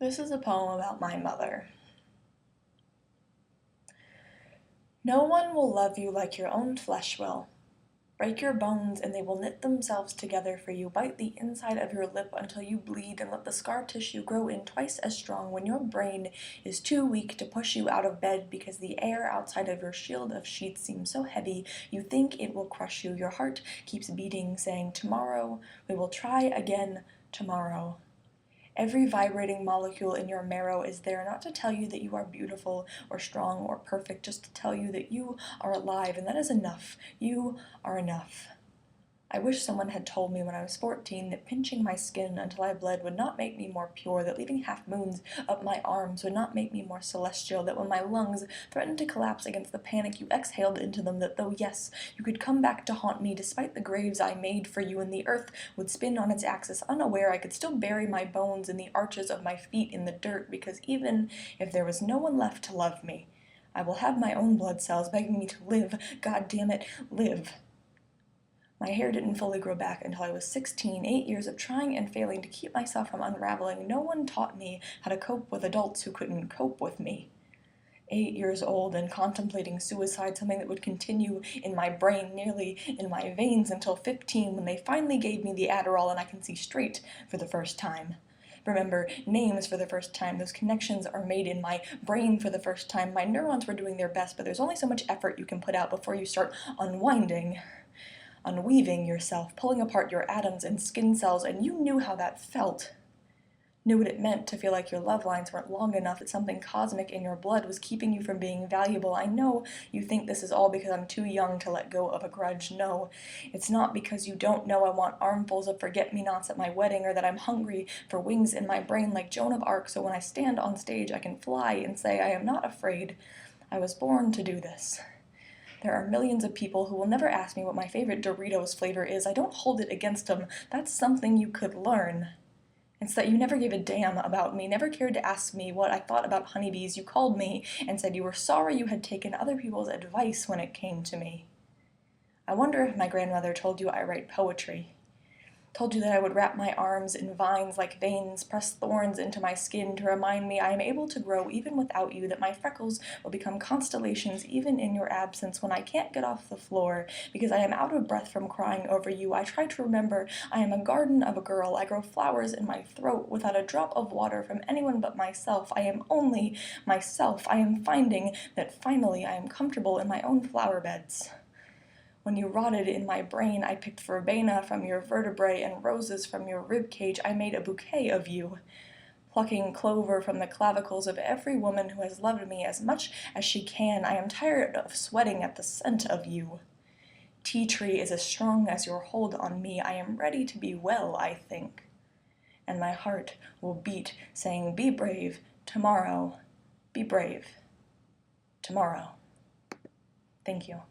This is a poem about my mother. No one will love you like your own flesh will. Break your bones and they will knit themselves together for you. Bite the inside of your lip until you bleed and let the scar tissue grow in twice as strong when your brain is too weak to push you out of bed because the air outside of your shield of sheets seems so heavy you think it will crush you. Your heart keeps beating, saying, tomorrow, we will try again tomorrow. Every vibrating molecule in your marrow is there not to tell you that you are beautiful or strong or perfect, just to tell you that you are alive, and that is enough. You are enough. I wish someone had told me when I was 14 that pinching my skin until I bled would not make me more pure, that leaving half moons up my arms would not make me more celestial, that when my lungs threatened to collapse against the panic you exhaled into them, that though, yes, you could come back to haunt me despite the graves I made for you, and the earth would spin on its axis unaware, I could still bury my bones in the arches of my feet in the dirt, because even if there was no one left to love me, I will have my own blood cells begging me to live. God damn it, live. My hair didn't fully grow back until I was 16, 8 years of trying and failing to keep myself from unraveling. No one taught me how to cope with adults who couldn't cope with me. 8 years old and contemplating suicide, something that would continue in my brain, nearly in my veins, until 15 when they finally gave me the Adderall and I can see straight for the first time. Remember names for the first time. Those connections are made in my brain for the first time. My neurons were doing their best, but there's only so much effort you can put out before you start unweaving yourself, pulling apart your atoms and skin cells, and you knew how that felt. Knew what it meant to feel like your love lines weren't long enough, that something cosmic in your blood was keeping you from being valuable. I know you think this is all because I'm too young to let go of a grudge. No, it's not because you don't know I want armfuls of forget-me-nots at my wedding, or that I'm hungry for wings in my brain like Joan of Arc, so when I stand on stage I can fly and say I am not afraid. I was born to do this. There are millions of people who will never ask me what my favorite Doritos flavor is. I don't hold it against them. That's something you could learn. It's that you never gave a damn about me, never cared to ask me what I thought about honeybees. You called me and said you were sorry you had taken other people's advice when it came to me. I wonder if my grandmother told you I write poetry. Told you that I would wrap my arms in vines like veins, press thorns into my skin to remind me I am able to grow even without you, that my freckles will become constellations even in your absence. When I can't get off the floor because I am out of breath from crying over you, I try to remember I am a garden of a girl. I grow flowers in my throat without a drop of water from anyone but myself. I am only myself. I am finding that finally I am comfortable in my own flower beds. When you rotted in my brain, I picked verbena from your vertebrae and roses from your ribcage. I made a bouquet of you, plucking clover from the clavicles of every woman who has loved me as much as she can. I am tired of sweating at the scent of you. Tea tree is as strong as your hold on me. I am ready to be well, I think. And my heart will beat, saying, be brave, tomorrow. Be brave, tomorrow. Thank you.